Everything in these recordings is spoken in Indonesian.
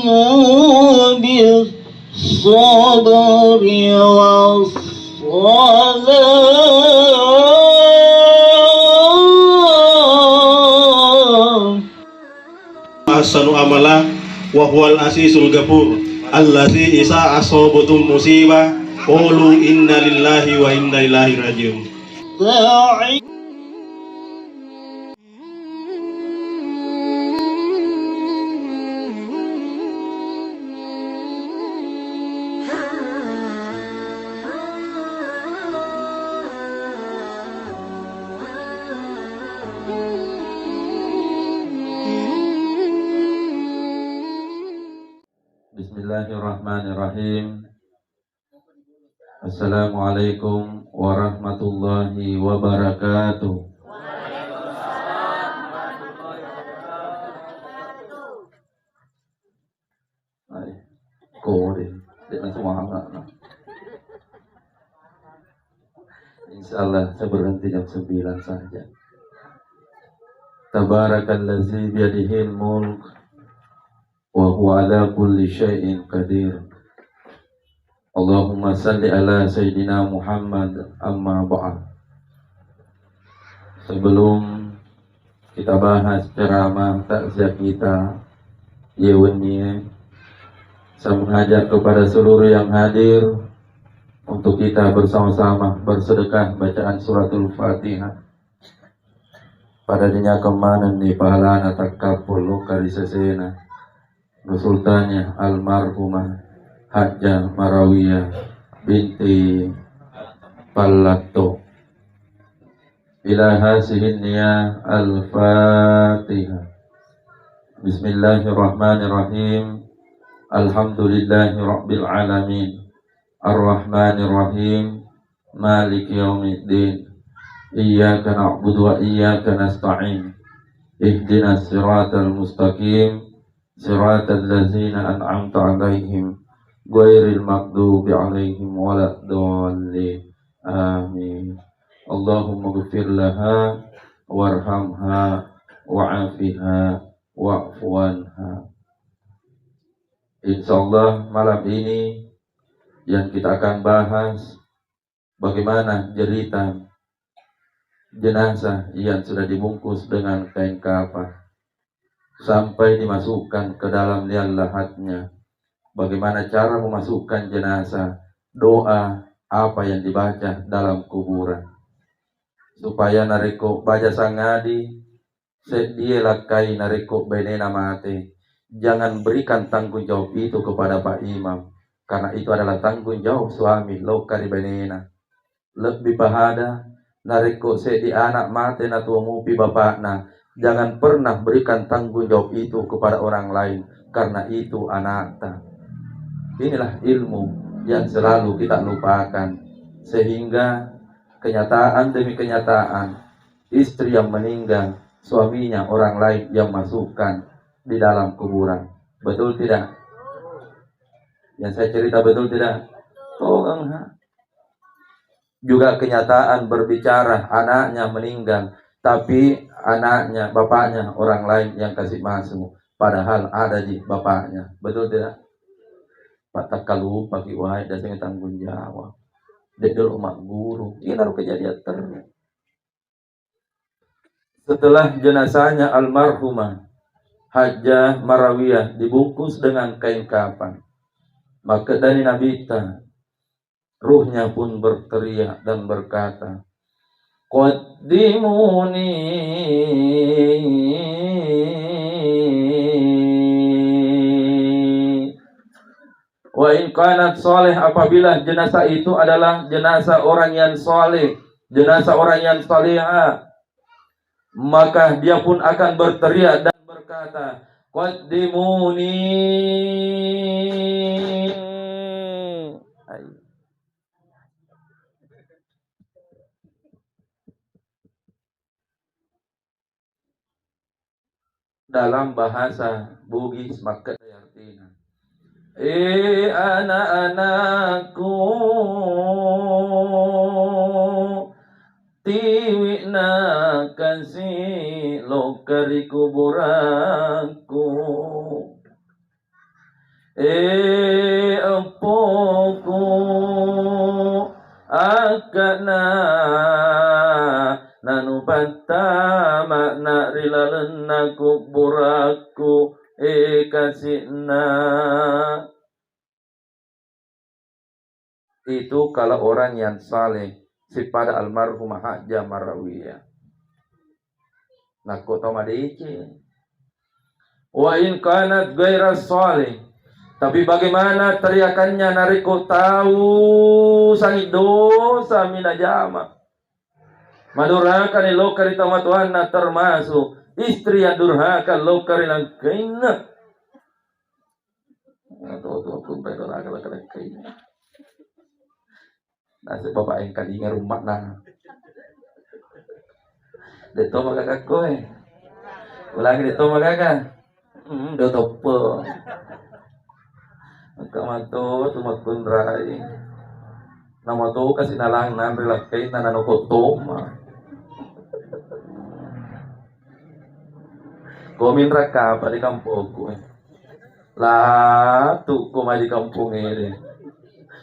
استعينوا بالصبر والصلاة. Ahsanu amala wa huwal azizul ghafur allazi isa asabatum musibah qulu inna lillahi wa inna ilaihi rajiun. Bismillahirrahmanirrahim. Assalamualaikum warahmatullahi wabarakatuh. Insyaallah saya berhenti jam 9 saja. Tabarakallazi biyadihil mulk wa huwa ala kulli syai'in qadir. Allahumma salli ala Sayyidina Muhammad amma ba'd. Sebelum kita bahas ceramah takziah kita yewennya, saya mengajak kepada seluruh yang hadir untuk kita bersama-sama bersedekah bacaan suratul Fatihah. Pada dinya kemanan di pahalana takapul lokari sesena nusultanya almarhumah Hajjah Marawiyah binti Pallato. Ila hasihin niyah al-Fatihah. Bismillahirrahmanirrahim. Alhamdulillahi rabbil alamin. Ar-Rahmanirrahim. Maliki yaumiddin. Iyyaka na'budu wa iyyaka nasta'in. Ihdinas siratal mustaqim. Siratal ladzina an'amta 'alaihim ghairil maghdubi 'alaihim waladdallin. Amin. Allahumma ighfir laha warhamha wa'afiha wa'fu anha. Insyaallah malam ini yang kita akan bahas bagaimana jeritan jenazah yang sudah dibungkus dengan kain kafan sampai dimasukkan ke dalam liang lahatnya. Bagaimana cara memasukkan jenazah, doa apa yang dibaca dalam kuburan, supaya nariko baca sangadi sedia lakai nariko benena mate. Jangan berikan tanggung jawab itu kepada Pak Imam, karena itu adalah tanggung jawab suami lokari benena. Lebih bahada nariko sedia anak mate na tuamupi bapakna. Jangan pernah berikan tanggung jawab itu kepada orang lain, karena itu anaknya. Inilah ilmu yang selalu kita lupakan, sehingga kenyataan demi kenyataan istri yang meninggal, suaminya orang lain yang masukkan di dalam kuburan. Betul tidak? Yang saya cerita betul tidak? Tolong. Juga kenyataan berbicara anaknya meninggal, tapi anaknya, bapaknya orang lain yang kasih masuk, padahal ada di bapaknya. Betul tidak? Pak takalu pagi wahai dasarnya tanggung jawab. Dedel umat guru. Ini baru kejadian terus. Setelah jenazahnya almarhumah Hajjah Marawiyah dibungkus dengan kain kafan, maka dari Nabita ruhnya pun berteriak dan berkata, Qaddimuni wa in kanat soleh. Apabila jenazah itu adalah jenazah orang yang soleh, jenazah orang yang salihah, maka dia pun akan berteriak dan berkata, Qaddimuni. Dalam bahasa Bugis maka artinya, anak-anakku, tiwina kasih lokari kuburanku. empoku akana nanu bantama na rilalen kuburaku kasihna. Itu kalau orang yang saleh pada almarhumah Hajjah Marawiyah. Nah, kau tahu madece. Wa in kanat gaira saleh. Tapi bagaimana teriakannya nariko tahu sangi dosa minajama. Madurhaka ni lokari tamatuanna termasuk istri yang durhaka lokari lang kaina. Atau pun bedoraka lang kaina. Nasi bapak yang kalinya rumah nah. Dito magagag ko Ulangi dito magagag. Dito po. Magkamato, tumakunray. Namato kasi nalang nanrilakay na nanukotom. Kuminra ka pa di kampong ko Lato ko di kampong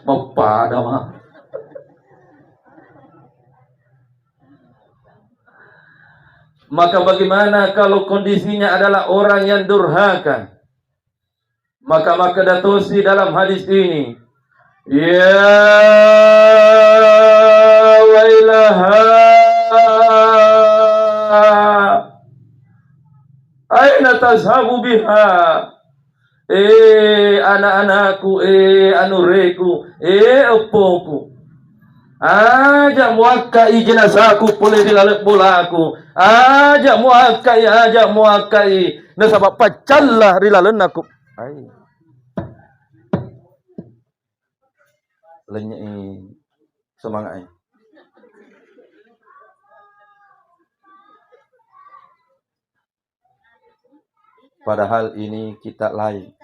Magpada ma. Maka bagaimana kalau kondisinya adalah orang yang durhaka? Maka datosi dalam hadis ini, ya wailaha aina tazhabu biha, anak-anakku, anureku, opoku, aja muakai jenazahku boleh dilalet bolaku, aja muakai nasabak pacallah rilalen aku. Ai lenyai semangat. Padahal ini kita lain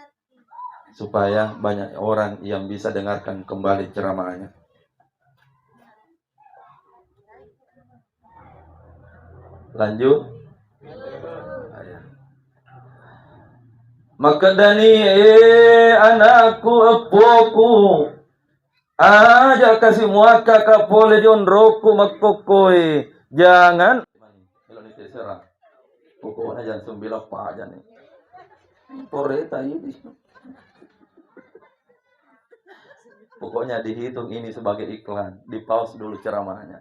supaya banyak orang yang bisa dengarkan kembali ceramahnya. Lanjut. Maka dani anakku epoku aja kasih muaka kapole di onroku makokoi. Jangan pokoknya jangan sembilan apa aja nih. Poreta ini. Pokoknya dihitung ini sebagai iklan. Di pause dulu ceramahnya.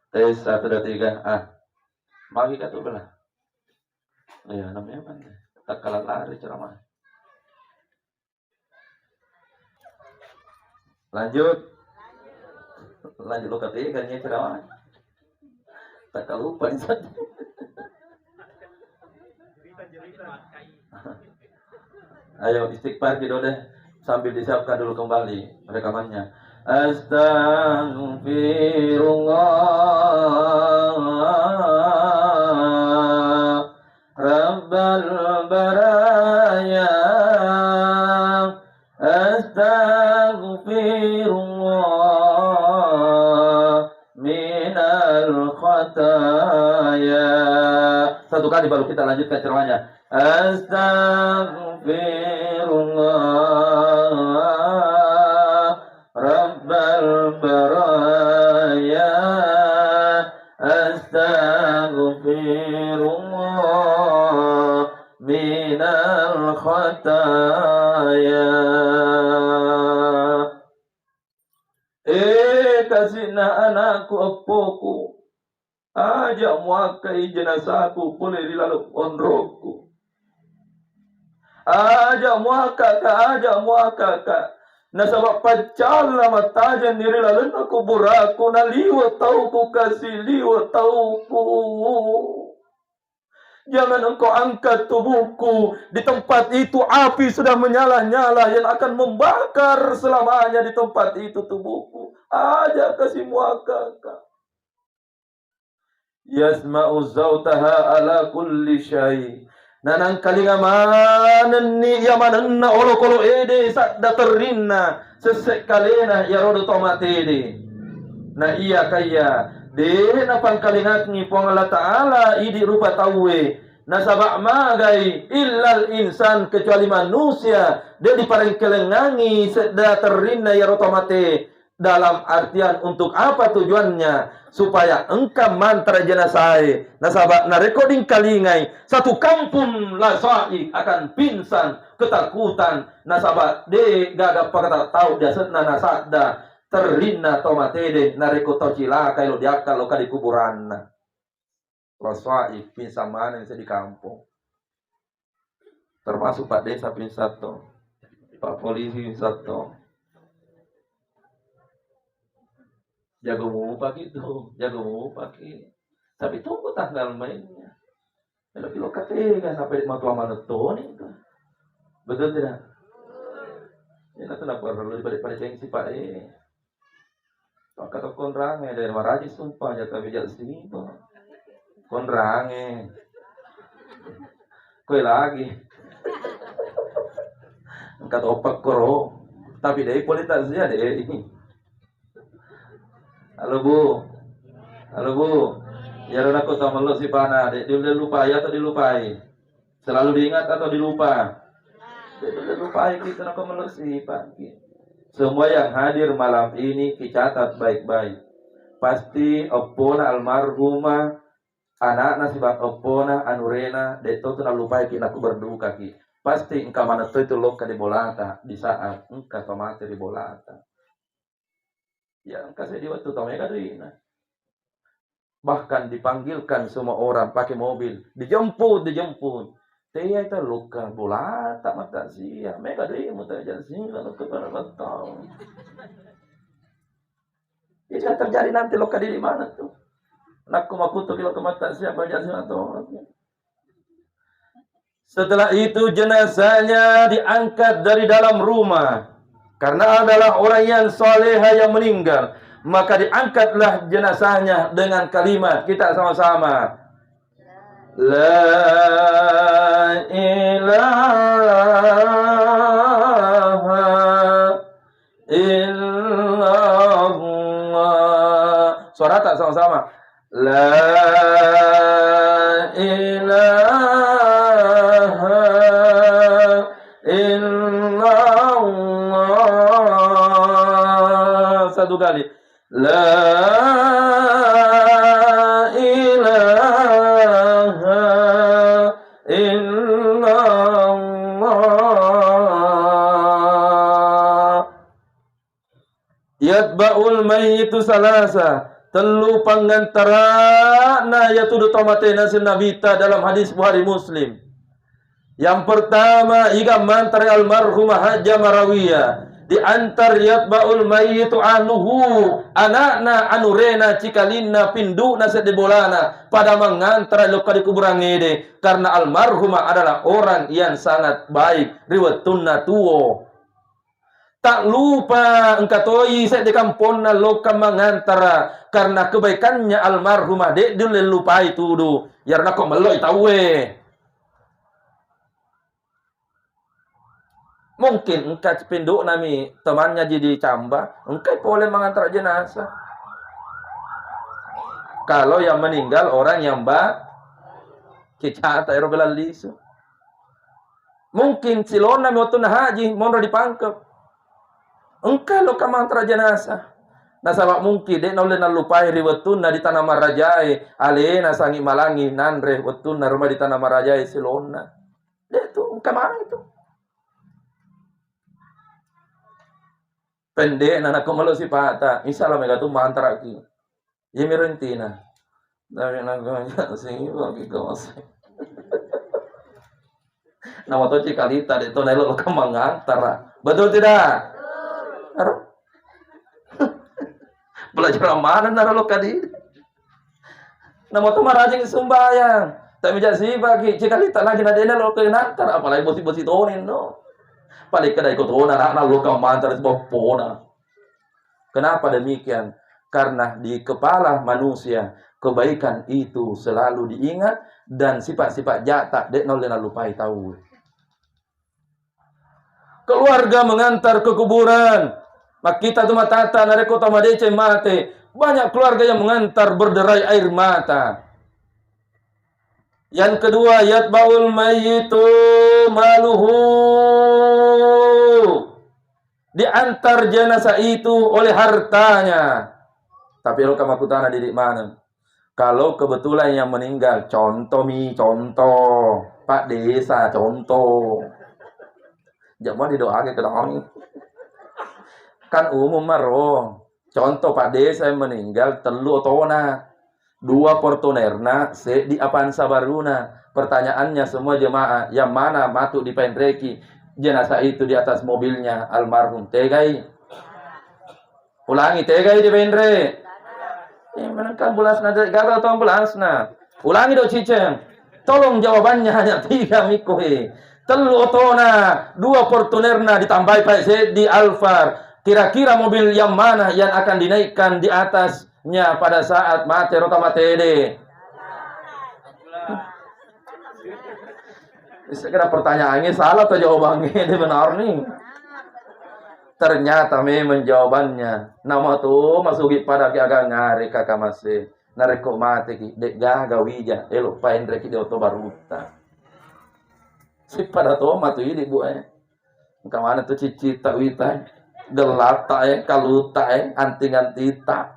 Tes 1, 2, 3. Mari kata belah. Ya namanya apa? Tak kalah lari ceramah. Lanjut lo katanya ceramah. Tak kalah lupa nih. Ayo istighfar gitu deh sambil disiapkan dulu kembali rekamannya. Astaghfirullah Rabbal baraya, astaghfirullah minal khataya. Satu kali baru kita lanjutkan ceramahnya. Astaghfirullah Rabbal baraya, astaghfirullah minal khataya. Kasihna anakku opoku, aja muakai jenazahku boleh dilalu onroku. Aja muaka. Nasabak pacala matajan diri lalu aku buraku na liwa tauku kasih liwa tauku. Jangan engkau angkat tubuhku. Di tempat itu api sudah menyala-nyala yang akan membakar selamanya di tempat itu tubuhku. Aja kasih muaka. Yasma'u zawtaha ala kulli syai. Nanang kalinga manen ni yamanen na olo-kolo ede sadda terrinna sesek kalena ya rodo tomatede. Na iya kaya de na pangkalingat ni puang Allah Ta'ala idi rupa tawe Nasabak magai illal insan kecuali manusia dia diparing kelengangi sedda terina ya rotomate dalam artian untuk apa tujuannya supaya engkau mantra jenazah nasabak na recording kalingai satu kampung lasai akan pingsan ketakutan nasabak de gagap pakata tahu dia setna nasada terina tomate de na rekoto cilaka lo diakal lo kadi kuburan lasai pingsan mana yang di kampung termasuk Pak Desa pingsan to Pak Polisi pingsan to jago mau pakai itu, jago mau pakai. Tapi tunggu tanggal mainnya. Kalau kilo ketiga sampai mau tua maneton itu, betul tidak? Ya nanti nak perlu daripada cengsi Pak Kata konrange dari maraji sumpah jatuh bijak sini tuh. Konrange, kue lagi. Kata opak koro, tapi dari politasnya deh ini. Halo Bu, ya udah aku sama lo si Pana, dia lupa ya atau dilupai, selalu diingat atau dilupa, dia lupai kita nak meluk si Pak. Semua yang hadir malam ini dicatat baik-baik, pasti opona almarhumah, anak nasibat opona anurena, deto tu nak lupai kita aku berduka ki, pasti engkau mana tu itu loka di bolata di saat engkau tomate di bolata. Ya, kasih di waktu mereka nah. Bahkan dipanggilkan semua orang pakai mobil, dijemput. Dia itu luka bola tak mata sia, mereka dia muta jansi lalu kepada betul. Ini akan terjadi nanti luka di mana tuh? Nak kumakutu kilo ke mata sia jansi atau. Setelah itu jenazahnya diangkat dari dalam rumah. Karena adalah orang yang soleha yang meninggal, maka diangkatlah jenazahnya dengan kalimat kita sama-sama. La ilaha illallah. Suara tak sama-sama. La ilaha illallah. Satu kali. La ilaha illallah. Yatba'ul mayyitu salasa. Telu pangantara na yatudu tomatena sinabita dalam hadis Bukhari Muslim. Yang pertama iga mantar almarhumah Hajjah Marawiyah. Di antar yatba'ul mayyitu ahluhu, anakna anurena cikalinna pinduna sedebolana pada mengantar luka di kuburan ngede, karena almarhumah adalah orang yang sangat baik riwatunna tuo. Tak lupa engkatoi saya di kampungna loka mengantara karena kebaikannya almarhumah dek dulu lupai tudu yarna kok meloi tawe. Mungkin engkau penduk nami temannya jadi camba, engkau boleh mengantar jenazah. Kalau yang meninggal orang yang kita tak erobelan lisu. Mungkin silona miotun haji mau dipangkep. Engkau lo kamantra jenazah. Nasabak mungkin dek noleh nalupai riwetun na di tanah marajai, alena sangi malangi nanre wetun na rumah di tanah marajai silona. Dek tu engkau mana itu? Pendek anak kumalo si pata, insyaallah mereka tu mantra ki. Ye mirentina. Dari naga sing bagi kos. Nama tu cikalita de to nelo kamangantara. Betul tidak? Belajar mana naro kadi? Nama tu marajing sumbayang. Tak bijak si bagi cikalita lagi nadena lo kenantar apalagi bosi-bosi tonin no. Paling kedai kotona anak lo kamantar sebuah pona. Kenapa demikian? Karena di kepala manusia kebaikan itu selalu diingat dan sifat-sifat jahat dek nolena lupai tahu. Keluarga mengantar ke kuburan. Mak kita tu matata nareko tamadece mate. Banyak keluarga yang mengantar berderai air mata. Yang kedua, yatba'ul mayyitu maluhu. Diantar jenazah itu oleh hartanya. Tapi lo kamakutana didik mana? Kalau kebetulan yang meninggal, contoh Pak Desa, contoh. Jangan didoakan ke orang. Kan umum maro. Contoh Pak Desa yang meninggal, telu otona. 2 portonerna, di Apansa Baruna. Pertanyaannya semua jemaah, yang mana matuk di Pendreki? Jenazah itu di atas mobilnya almarhum. Tegai. Ulangi, tegai di Pendre. Menangkan bulasna gagal atau bulasna. Ulangi do ciceng. Tolong jawabannya hanya 3 miko. Telu otona, 2 portonerna ditambah Pak di Alfar. Kira-kira mobil yang mana yang akan dinaikkan di atasnya pada saat mati rota matede? Segera pertanyaannya salah atau jawabannya ini benar nih? Ternyata memang jawabannya. Nama tuh masuki pada agak ngari kakak masih. Nareko mati ki dek gaga wija. Elo paindre ki de oto baruta. Si pada tuh matu ini bu Kemana tuh cicita wita? Gelata kaluta anting-antita.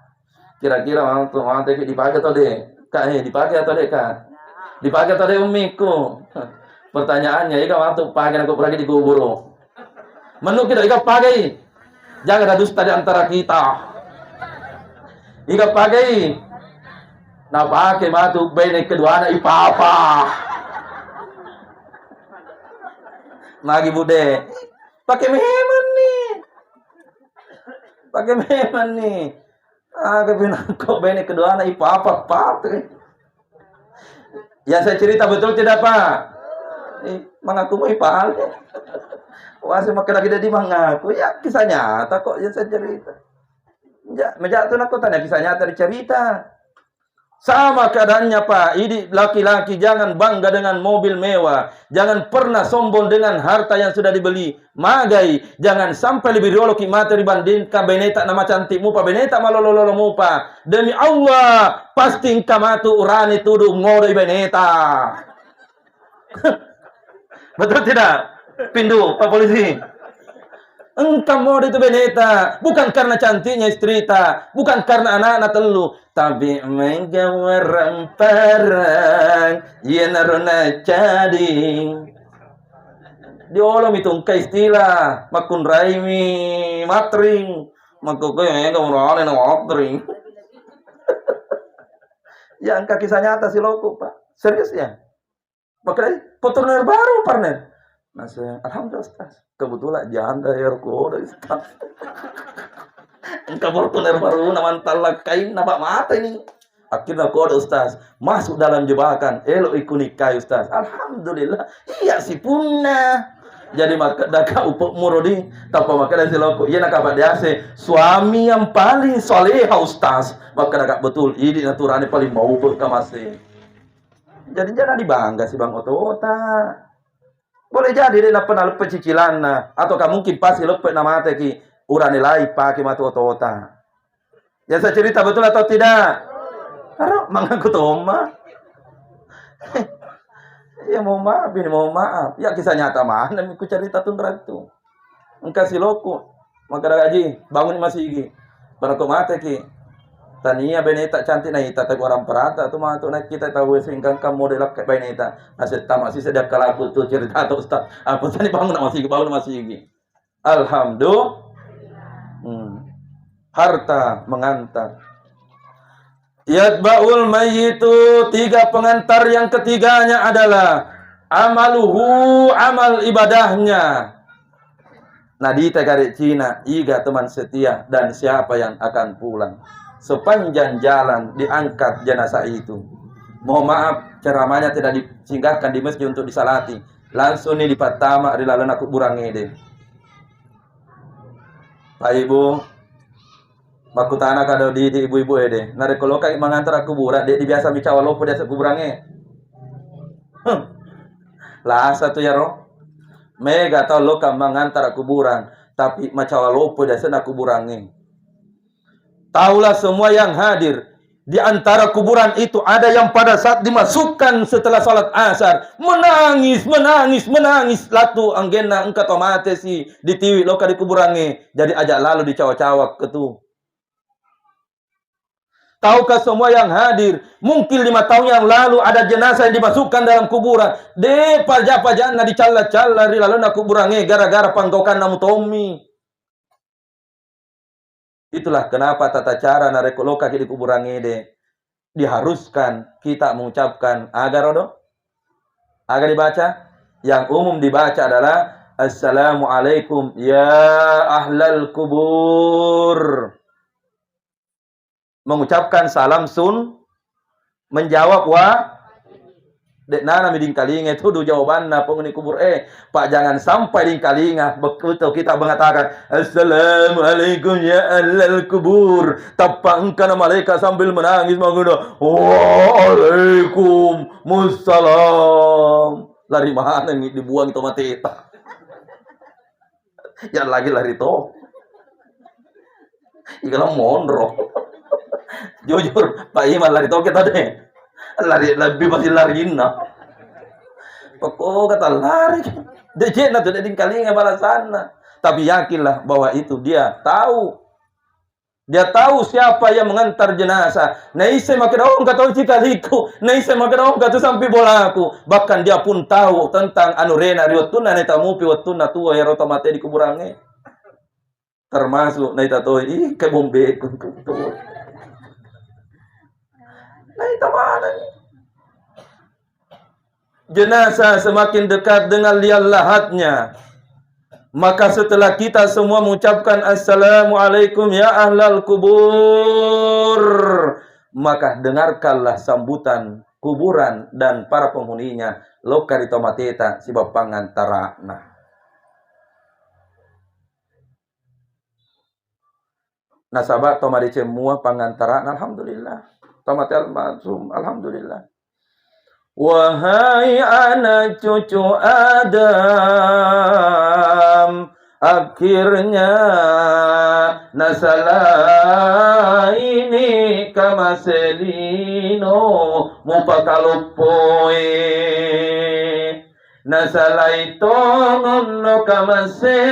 Kira-kira mantu ki dipakai atau deh? Kak dipakai atau deh kak? Dipakai atau deh umiku? Pertanyaannya, ika mantu pakai aku pergi di kubur. Menu kita ika pakai. Jangan ada dusta di antara kita. Ika pakai. Nah pakai matu bene kedua anak ipapa. Magi bude. Pakai meheman nih. Pakai meheman nih. Kebinako bene kedua anak ipapa pakai. Ya saya cerita betul tidak Pak? Mengaku mau ipal. Wah, semakin lagi dia mengaku. Ya, kisah nyata kok yang saya cerita. Ya, menjatuh aku tanya kisah nyata dicerita. Sama keadaannya Pak. Ini laki-laki jangan bangga dengan mobil mewah. Jangan pernah sombong dengan harta yang sudah dibeli. Magai. Jangan sampai lebih dulu ki materi bandingkan beneta nama cantikmu Pak. Beneta malolololomu Pak. Demi Allah. Pasti kamatu urani tuduh ngodoi beneta. Betul tidak? Pindu, Pak Polisi. Engkau mau itu beneta, bukan karena cantiknya istrita, bukan karena anak-anak telu, tapi menggawarang parang, ya narona cading. Diolom itu engkau istilah, makun raimi, matring, makukoy ngomong na matring. Ya engkau kisah nyata si loko Pak, serius ya? Makanya portoner baru partner. Masih, alhamdulillah Ustaz. Kebetulan janda ya kode Ustaz. Engkau portoner baru naman talakain nampak mata ini. Akhirnya kode Ustaz masuk dalam jebakan. Elo ikunikah Ustaz. Alhamdulillah. Iya si punna. Jadi maka daka upuk murodi tanpa maka si loko. Iya nak apa dia suami yang paling soleha Ustaz. Maka daka betul ini naturane paling mau berkamase. Jadi jangan dibangga si Bang Oto-Ota. Boleh jadi dia nak pernah lepas cicilan atau kamu mungkin pasti lepas nama teki urani lai pakai matu Oto-Ota. Ya saya cerita betul atau tidak? Harap mengaku toma. Ya mau maaf ini mau maaf. Ya kisah nyata mana aku cerita tundra itu. Engkau si loko. Maka gaji bangun masih gigi. Barang mate ki. Tania beneta cantik na ita tagu orang perata tu mah tu nak kita tahu singkang kamu model kayak beneta aset tamak sih sedap kalaku tu cerita tu Ustaz apa tadi bangun masih gigi alhamdulillah harta mengantar yatba'ul mayyitu 3 pengantar yang ketiganya adalah amaluhu amal ibadahnya nadita karek Cina iga teman setia dan siapa yang akan pulang sepanjang jalan diangkat jenazah itu. Mohon maaf ceramahnya tidak disinggahkan di masjid untuk disalati. Langsung ini di Patama di lalu aku burang ide. Pak Ibu, baku tanah kado di ibu-ibu ede. Nare kalau kayak mengantar aku burak dia biasa bicara lopo dia kuburangnya. Lah satu ya roh. Mega tau lo kan mengantar aku burang, tapi macawa lopo dia sana kuburangnya. Taulah semua yang hadir, Di antara kuburan itu ada yang pada saat dimasukkan setelah salat asar menangis, menangis, menangis. Latu anggena engka otomatis si ditiwi loka di kuburannya. Jadi ajak lalu dicawak-cawak ketu. Tahukah semua yang hadir, mungkin 5 tahun yang lalu ada jenazah yang dimasukkan dalam kuburan. De paja-pajana dicala-cala lalu na kuburannya gara-gara panggokan namu Tommy. Itulah kenapa tata cara nareko loka di kuburan ede diharuskan kita mengucapkan agar dibaca. Yang umum dibaca adalah Assalamualaikum ya ahlal kubur. Mengucapkan salam sun, menjawab dek nana miding kalinga itu jawabanna penghuni kubur. Pak jangan sampai di kalinga begitu kita mengatakan Assalamualaikum ya ahlal kubur. Tapangkan malaikat sambil menangis mengudah Waalaikumsalam. Lari mana nih dibuang itu mateta. Ya lagi lari to. Ikalah mondro. Jujur Pak Iman lari to kita deh. Lari lebih masih lariin na. Pokok kata lari. Dia na tuh deding kalinga balasana. Tapi yakinlah bahwa itu dia tahu. Dia tahu siapa yang mengantar jenazah. Naise makedong kata cikaliku. Naise makedong kata sampai bolaku. Bahkan dia pun tahu tentang anurena riwatuna neta mupi watuna tua ya rota mate di kuburannya. Termasuk neta toy ke bombe kuntu. Neta mana nih? Jenazah semakin dekat dengan liang lahatnya. Maka setelah kita semua mengucapkan Assalamualaikum ya ahlal kubur, maka dengarkanlah sambutan kuburan dan para penghuninya. Loka di tomateta si pangantarana. Nasabah tomade semua pangantarana alhamdulillah. Tomate almasum alhamdulillah. Wahai anak cucu Adam, akhirnya nasala ini kamaselino mupakalupoe. Nasala ito ngono kamase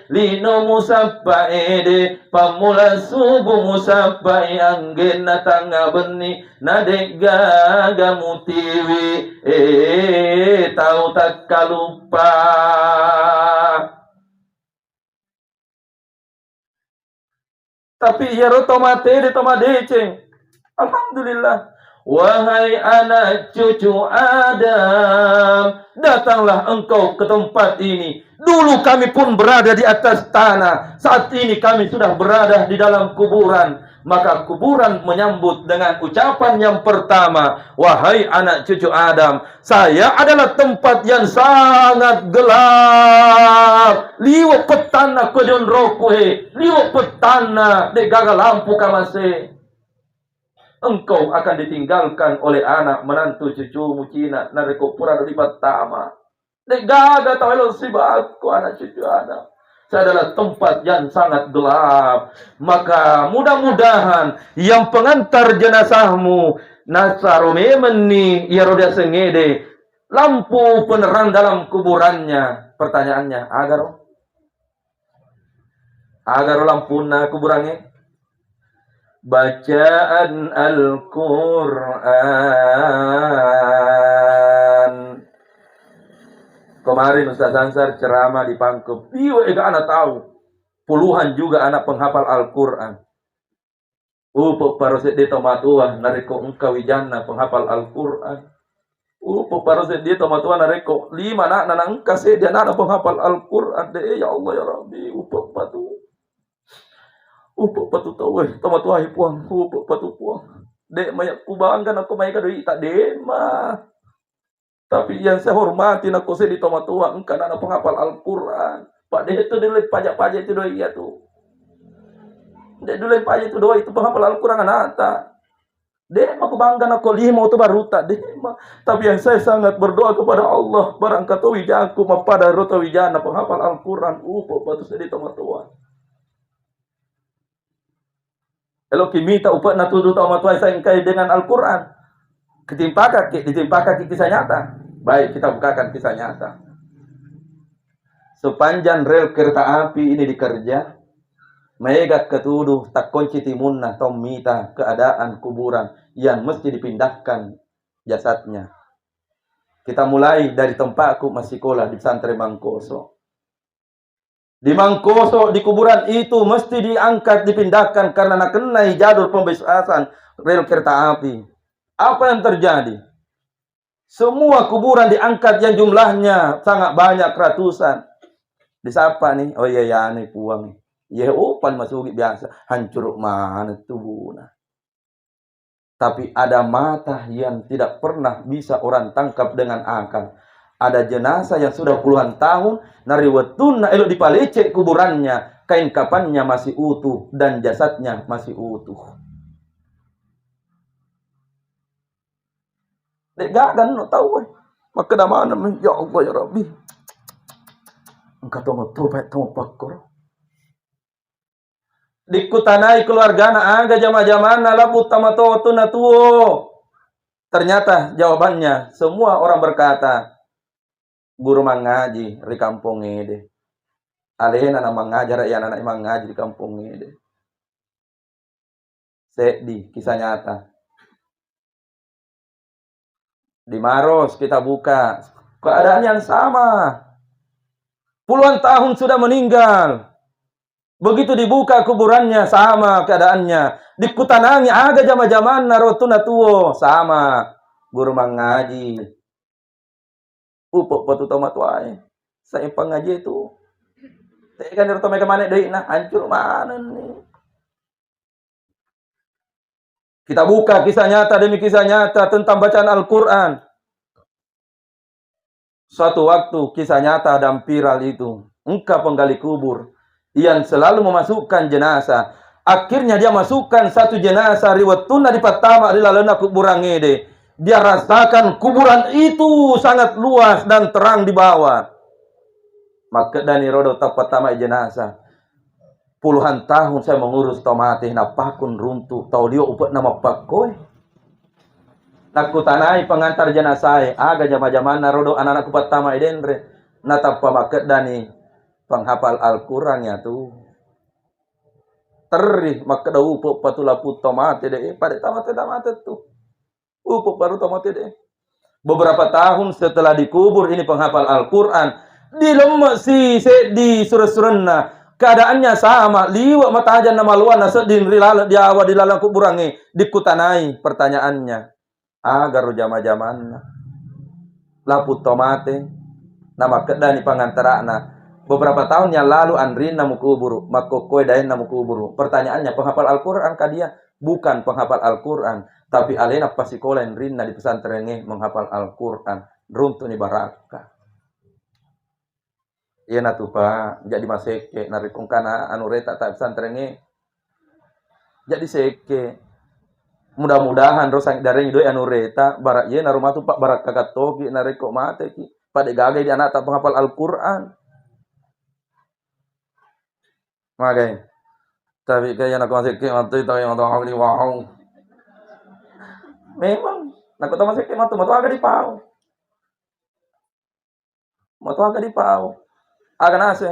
lino musapa ede pamula subuh musapa anggen na tanga beni nadek gaga mutiwi tau tak kalupa. Tapi ya rotomate de tomadece alhamdulillah. Wahai anak cucu Adam, datanglah engkau ke tempat ini. Dulu kami pun berada di atas tanah. Saat ini kami sudah berada di dalam kuburan. Maka kuburan menyambut dengan ucapan yang pertama. Wahai anak cucu Adam, saya adalah tempat yang sangat gelap. Liwat petana kodon rokohe. Liwat petana de gagal lampu kamase. Engkau akan ditinggalkan oleh anak menantu cucumu Cina nareko pura di pertama. Dek gaga tawelo sibatku anak cucu anak. Saya adalah tempat yang sangat gelap. Maka mudah-mudahan yang pengantar jenazahmu nasarome meni ya roda sengede lampu penerang dalam kuburannya. Pertanyaannya, agar lampuna kuburannya. Bacaan Al-Quran. Kemarin Ustaz Ansar ceramah di Pangkep. Iya, anak tahu. Puluhan juga anak penghafal Al-Quran. Paroset di tomatua nareko engkau wijana penghafal Al-Quran. Paroset di tomatua nareko 5 anak nanang kasih dia anak penghafal Al-Quran. Ya Allah ya Rabbi. Patu. Patu tahu tomat wahi puang patu puang dek mayak kubangkan aku mayak kadoi tak dema. Tapi yang saya hormati nak kose di tomat tua engkau anak penghafal Al-Quran. Pak dek itu dulu pajak itu doi ya tuh. Dek dulu pajak itu doi itu penghafal Al-Quran anak tak. Dek aku banggakan aku 5 itu baru tak dema. Tapi yang saya sangat berdoa kepada Allah barang kata wijaku mapada rota wijana penghafal Al-Quran patu sedih tomat tua. Elo kimita upat na tuduh tau matuai sangkai dengan Al-Quran. Ditimpakan kisah nyata. Baik, kita bukakan kisah nyata. Sepanjang rel kereta api ini dikerja, Mega ketuduh tak kunci timunna tomita keadaan kuburan yang mesti dipindahkan jasadnya. Kita mulai dari tempatku masih sekolah di pesantren Mangkoso. Di Mangkoso, di kuburan itu mesti diangkat, dipindahkan karena nak kenai jalur pembesasan rel kereta api. Apa yang terjadi? Semua kuburan diangkat yang jumlahnya sangat banyak, ratusan. Disapa nih, oh iya ya nih puang nih. Ya opan masuk biasa, hancur mana tubuhnya. Tapi ada mata yang tidak pernah bisa orang tangkap dengan akal. Ada jenazah yang sudah puluhan tahun, nariwetuna elok dipalecek kuburannya, kain kafannya masih utuh dan jasadnya masih utuh. Dek gak kan tahu maka dah mana ya Allah ya Rabbi. Engkau tahu tobat tahu pakor. Dikutanai keluarga na aga jama-jama na labu tamato tu na tuo. Ternyata jawabannya semua orang berkata guru mengaji di kampung ini. Alena na mengajar ya anak mengaji di kampung ini. Sedih kisah nyata. Di Maros kita buka keadaan yang sama. Puluhan tahun sudah meninggal. Begitu dibuka kuburannya sama keadaannya. Dikutanangi ada jama-jaman narotuna tuo sama guru mengaji. Upok patu tomat wae. Saya pengaji itu. Tekan dari tomai kemana deh nah hancur mana nih. Kita buka kisah nyata demi kisah nyata tentang bacaan Al-Quran. Suatu waktu kisah nyata dan viral itu. Engkau penggali kubur yang selalu memasukkan jenazah. Akhirnya dia masukkan satu jenazah riwatuna di pertama di lalena kuburan ngede. Dia rasakan kuburan itu sangat luas dan terang di bawah. Maka dari rodo tak pertama jenazah. Puluhan tahun saya mengurus tomate napakun runtuh. Tahu dia upat nama pakoy. Nakutanai pengantar jenazah. Aga jama-jama rodo anak-anak pertama idendre. Natap pamaket dani penghafal Al-Qurannya tuh. Terih maka dah upuk patula put tomate deh. Pada tomate tuh. Upuk baru tomate deh. Beberapa tahun setelah dikubur ini penghafal Al-Quran. Dilemak si di surah-surahna. Keadaannya sama. Liwak mata aja nama luar nasa di awal di lalang kuburannya. Dikutanai pertanyaannya. Agar jama-jaman. Laput tomate. Nama kedani pangantarana. Beberapa tahun yang lalu Andrin namu kubur, makokoy dain namu kubur. Pertanyaannya penghafal Al-Quran kah dia? Bukan penghafal Al-Quran, tapi alena pasikola Andrin di pesantrennya menghafal Al-Quran. Runtuh ni baraka. Iya na tuh Pak, jadi maseke narikong kana anu reta tak pesantrennya. Jadi seke. Mudah-mudahan rosang dari doi anu reta barak ye na rumah tuh Pak barak kagat togi nariko mate ki. Pada gagai di anak tak penghafal Al-Quran. Makanya, tapi kaya nak masih kemati tahu yang tahu di wow. Memang, nak tahu masih kemati, mau agak di pau, mau agak di pau, agak nasi,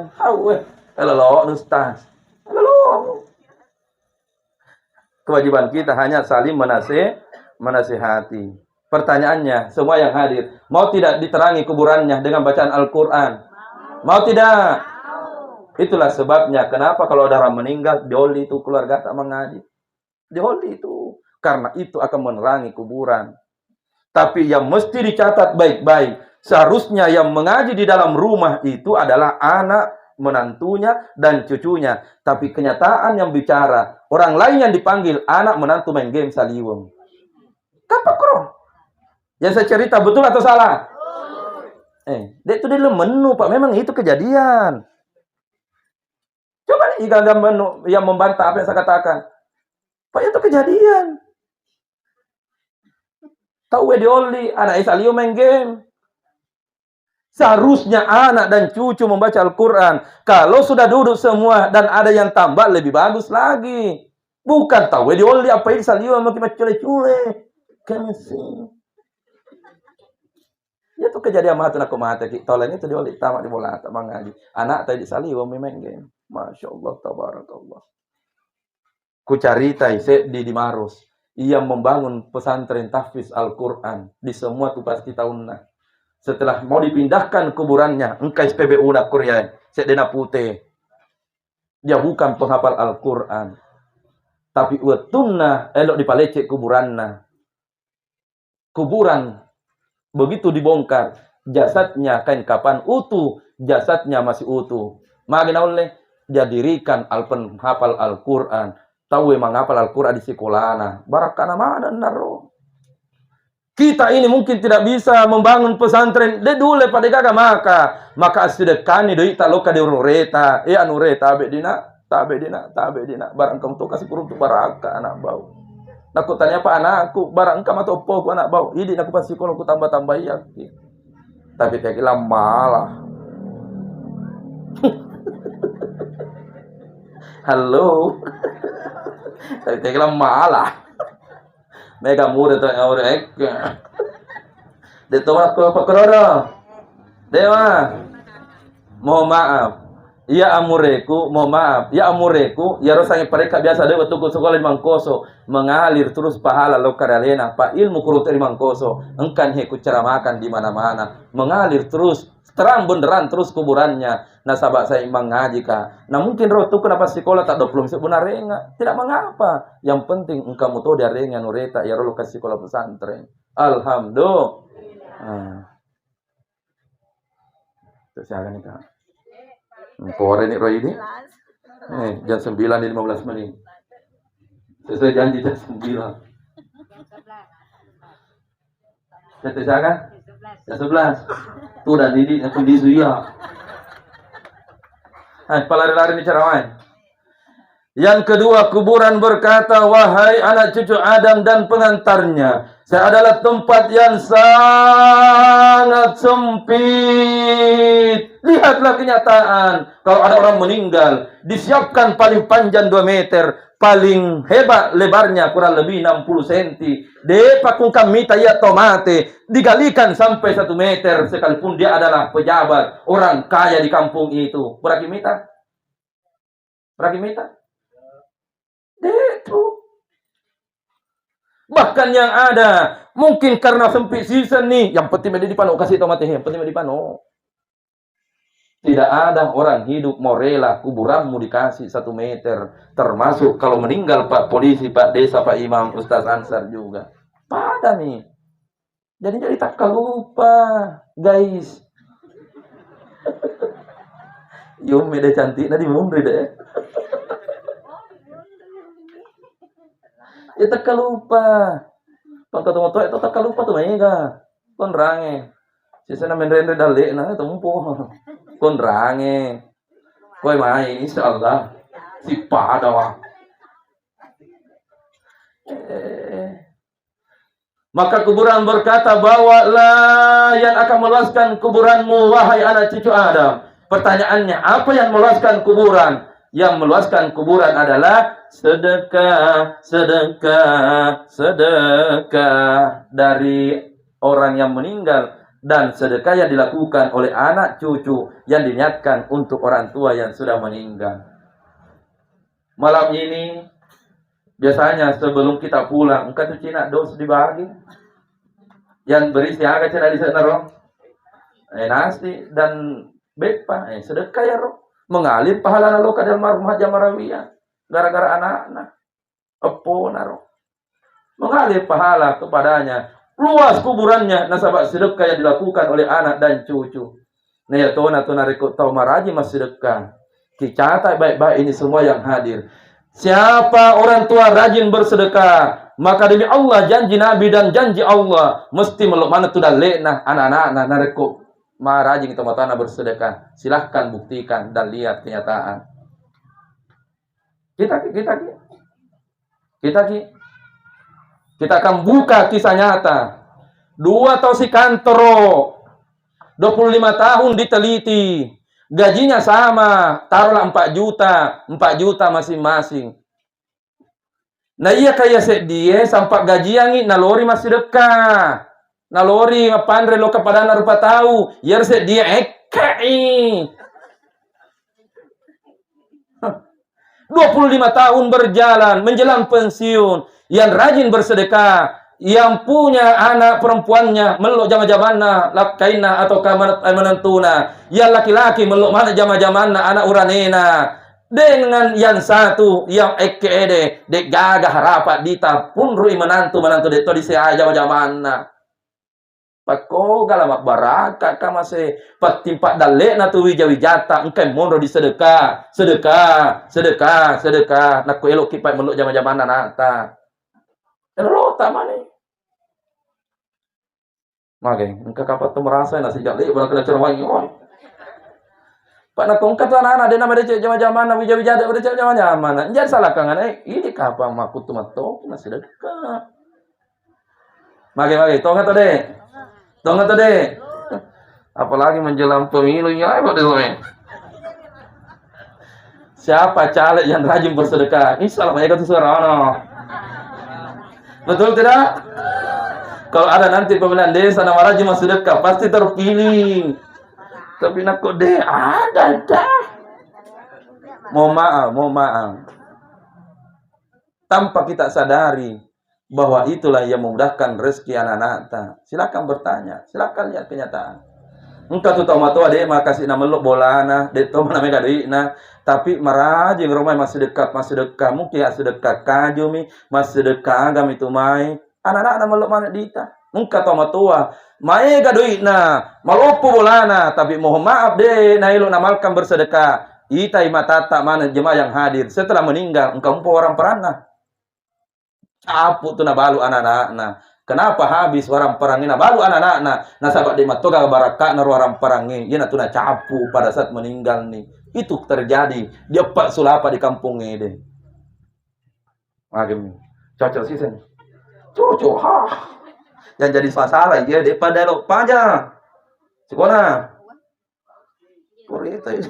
elok ustaz, elok. Kewajiban kita hanya saling menasihati. Pertanyaannya, semua yang hadir, mau tidak diterangi kuburannya dengan bacaan Al-Quran? Mau tidak? Itulah sebabnya kenapa kalau ada orang meninggal dioli itu keluarga tak mengaji. Dioli itu karena itu akan menerangi kuburan. Tapi yang mesti dicatat baik-baik, seharusnya yang mengaji di dalam rumah itu adalah anak, menantunya dan cucunya. Tapi kenyataan yang bicara, orang lain yang dipanggil anak menantu main game saliweng. Kapak kro? Yang saya cerita betul atau salah? Dia itu dia menu Pak, memang itu kejadian. Coba nih ikan menu yang membantah apa yang saya katakan. Pak itu kejadian. Tahu dioli anak Isalio main game. Seharusnya anak dan cucu membaca Al-Quran. Kalau sudah duduk semua dan ada yang tambah lebih bagus lagi. Bukan tahu dioli apa ini saliwa makin cule-cule. Kasih. Ya tuh kejadian mah tuh aku mati tolongnya tuh dioli tamat di bola tak mengaji. Anak tadi saliwa memang game. Masya Allah tabarakallah. Ku carita di Maros. Ia membangun pesantren tahfiz Al-Quran di semua tupas kita unna. Setelah mau dipindahkan kuburannya, engkai SPBU nak Korea, sedena putih. Dia bukan penghafal Al-Quran. Tapi utunna elok dipalecek kuburanna. Kuburan begitu dibongkar, jasadnya kain kapan utuh, jasadnya masih utuh. Magina oleh dia dirikan penghafal Al-Quran. Tahu emang hafal Al-Quran di sekolahna. Barakana mana naro. Kita ini mungkin tidak bisa membangun pesantren. De dulu pada gaga maka sedekani doi tak loka de ureta. Anu reta tabe dina. Barang kamu tuh kasih kurung tuh baraka anak bau. Aku tanya apa anakku, barang kamu atau po ku anak bau. Ini aku pasti kalau aku tambah yakin. Tapi kayak gila malah. Halo. Tapi kayak gila malah. Mega murid tuh ngawurek. Dito ako pakroro. Dewa. Mohon maaf. Ya amureku, mohon maaf. Ya amureku, ya rasanya mereka biasa dewa tuku sekolah di Mangkoso mengalir terus pahala lo karalena, pa ilmu kurut di Mangkoso. Engkan he kuceramakan di mana-mana. Mengalir terus terang benderang terus kuburannya. Nasabak saya mengaji kah. Nah mungkin roh tuh kenapa sekolah tak 20 sebenarnya enggak. Tidak mengapa. Yang penting engkau tahu dari yang nureta ya roh kasih sekolah pesantren. Alhamdulillah. Siakan nih kak. Kore nih roh ini. Jam 9 di 15 menit. Sesuai janji jam 9. Siakan? Jam 11. Tuh dan ini yang di Suya. Pelari-lari ini ceramah. Yang kedua, kuburan berkata, wahai anak cucu Adam dan pengantarnya, saya adalah tempat yang sangat sempit. Lihatlah kenyataan. Kalau ada orang meninggal, disiapkan paling panjang 2 meter, paling hebat lebarnya kurang lebih 60 cm. De pakung kami taya tomate, digalikan sampai 1 meter, sekalipun dia adalah pejabat, orang kaya di kampung itu. Berapa meter? Itu. Bahkan yang ada, mungkin karena sempit season nih, yang penting di pano kasih tomate, yang penting di pano. Tidak ada orang hidup mau rela kuburanmu dikasih 1 meter, termasuk kalau meninggal Pak Polisi, Pak Desa, Pak Imam, Ustaz Ansar juga. Pada nih. Jadi tak lupa, guys. Yo, mede cantik nadi mundri deh. Ya tak lupa. Pang ketemu tuh itu tak lupa tuh mega. Kon range. Sisa na menrendre dale na tumpo. Kon range. Koy mai insyaallah. Si pada wa. Maka kuburan berkata, bawalah yang akan meluaskan kuburanmu wahai anak cucu Adam. Pertanyaannya, apa yang meluaskan kuburan? Yang meluaskan kuburan adalah sedekah dari orang yang meninggal dan sedekah yang dilakukan oleh anak cucu yang diniatkan untuk orang tua yang sudah meninggal. Malam ini biasanya sebelum kita pulang, engkau tuh cina dos dibagi yang berisi agak cina di sana roh, nasi dan bepa, sedekah ya roh. Mengalir pahala naloka dalam rumah Jamarawiyah gara-gara anak-anak epo naro mengalir pahala kepadanya, luas kuburannya, nasabah sedekah yang dilakukan oleh anak dan cucu. Nah ya tona rekod tau maraji mas sedekah dicatat baik-baik ini semua yang hadir. Siapa orang tua rajin bersedekah, maka demi Allah janji Nabi dan janji Allah mesti meluk mana tuh dalekna anak-anak narekod marajing teman-teman bersedekah. Silahkan buktikan dan lihat kenyataan. Kita akan buka kisah nyata. 2 tahun si Kantoro 25 tahun diteliti. Gajinya sama, taruhlah 4 juta masing-masing. Nah iya kayak dia sampai gajian nalori masih dekat. Nalori ngapandre lo kepada rupa tahu. Ya dia ekai. 25 tahun berjalan menjelang pensiun, yang rajin bersedekah, yang punya anak perempuannya meluk jama-jamanna lakaina atau kamanat menentuna, yang laki-laki meluk mana jama-jamanna anak uranena, dengan yang satu yang ekede dek gagah rapat dita pun rui menantu dek to di sea jama-jamanna. Pako galamak baraka kama se patimpak dalek na tu wija-wijata engkai mondo di sedekah nak elok kipai meluk jama-jama nata elo ta mane mage engka kapat tu merasa na sejak lek bala kena cerwangi oi pak na kongkat anak-anak de nama de jama-jama na wija-wijata de jama-jama na njar salah kangan ini kapang makut tu mato na sedekah mage tonga to de tonga to de apalagi menjelang pemilu ya Pak Dewi. Siapa caleg yang rajin bersedekah? Insya Allah mereka itu serono. Betul tidak? Kalau ada nanti pemilihan desa nama rajin bersedekah pasti terpilih. Tapi nak kode ada dah. Mohon maaf. Tanpa kita sadari bahwa itulah yang memudahkan rezeki anak-anak. Silakan bertanya, silakan lihat kenyataan. Engkau tu tahu matua dek makasih nama meluk bolana, dek tahu mana mereka duitna, tapi marajing rumah masih dekat mungkin sedekah kajumi, masih dekat agam itu mai, anak-anak nama meluk mana dita. Engkau tahu matua, mai ga duitna, malupu bolana, tapi mohon maaf deh, na ilo namalkan bersedekah. Ita imatata mana jemaah yang hadir setelah meninggal, engkau empu orang peranah. Capu tu na balu anak-anak. Kenapa habis orang perang ini baru anak-anak nasabak di matoga baraka naru orang perang ini na tuna capu pada saat meninggal nih itu terjadi dia pak sulapa di kampung ini magem cocok sih sen cocok yang jadi masalah dia daripada lo panja sekolah kurita ini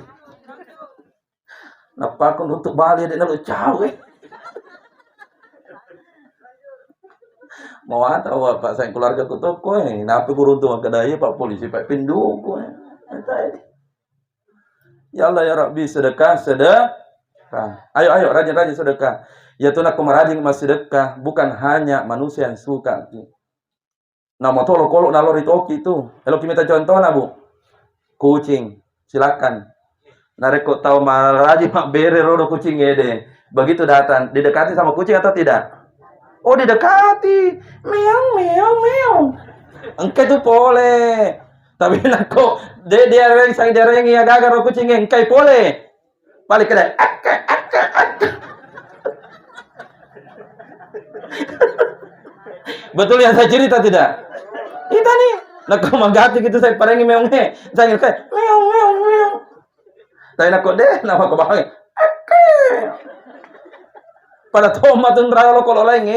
napa kun untuk balik dia lo jauh mau tahu apa saya keluarga ku toko napi beruntung kedai pak polisi pak pindu ku ya Allah ya Rabbi sedekah ayo rajin sedekah ya tu nak kemerajin mas sedekah bukan hanya manusia yang suka nama tolo kolok nalori toki itu kalau kita contoh na bu kucing silakan nareko tahu marajin mak bere rodo kucing ede begitu datang didekati sama kucing atau tidak. Oh didekati, meong. Engkau tu boleh. Tapi nak kok dia sang dereng ya gagar kucing engkau boleh. Balik kedai. Betul yang saya cerita tidak? Itu nih. Nak kok magati gitu saya parengi meong Saya kayak meong. Tapi nak kok deh nama kok bahang. Pada tomat dan ralo kalau lain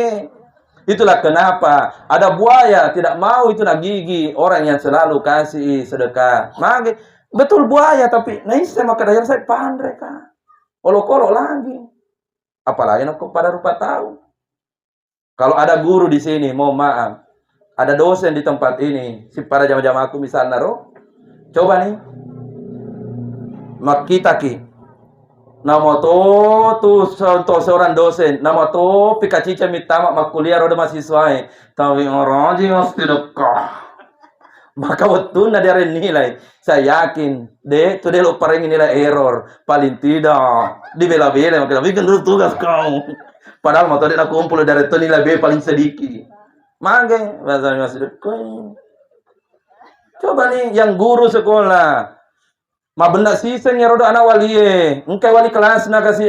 itulah kenapa ada buaya tidak mau itu nak gigi orang yang selalu kasih sedekah. Mage betul buaya tapi saya maka dayar saya pandai kan. Kolok lagi. Apalagi nak pada rupa tahu. Kalau ada guru di sini, mohon maaf. Ada dosen di tempat ini, si para jamaah aku misalnya coba nih. Mak kita nama tu seorang dosen nama tu pikacica mitama makuliah roda mahasiswa tapi orang yang sedekah maka betul na dia nilai saya yakin tu dia lo paling nilai error paling tidak dibela-bela maka bikin dulu tugas kau padahal mau dia nak kumpul dari tu nilai B paling sedikit mangge bahasa sedekah coba nih yang guru sekolah ma benda sisen ya roda anak wali engkai wali kelas na kasih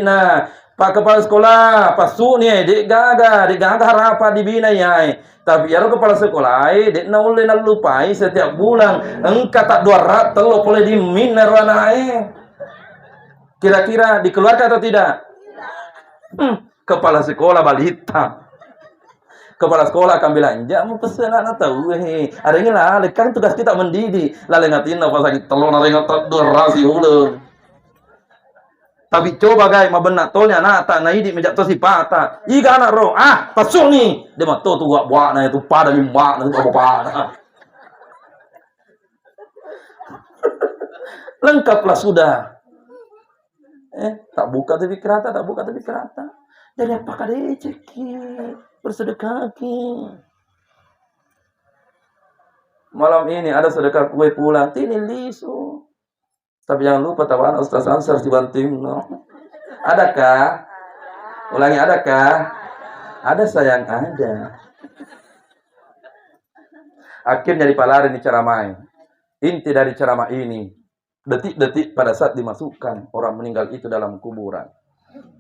pak kepala sekolah pasu nih dek gaga harapa dibina ya tapi ya kepala sekolah dek na ulai na lupai setiap bulan engka tak 200 telo boleh diminer anak kira-kira dikeluarkan atau tidak kepala sekolah balita kepala sekolah akan bilang, "Jamu pesen anak tahu ada yang lah, kan tugas kita mendidik. Lalu ngatin apa sakit telur nari ngatat durasi ulang." Tapi coba guys, mabenak tolnya nata na idi mejak tosi pata. Iga anak ro, pasung ni. Dia mah tu gua buat na itu pada mimba na itu apa. Lengkaplah sudah. Tak buka tapi kerata, tak buka tapi kerata. Jadi apakah dia ceki bersedekah ki? Malam ini ada sedekah kue pulang, ini lisu. Tapi jangan lupa tawan Ustaz Ansar dibantuin, no. Adakah? Ulangi, adakah? Ada sayang ada. Akhirnya dipalarin di ceramah. Inti dari ceramah ini, detik-detik pada saat dimasukkan orang meninggal itu dalam kuburan.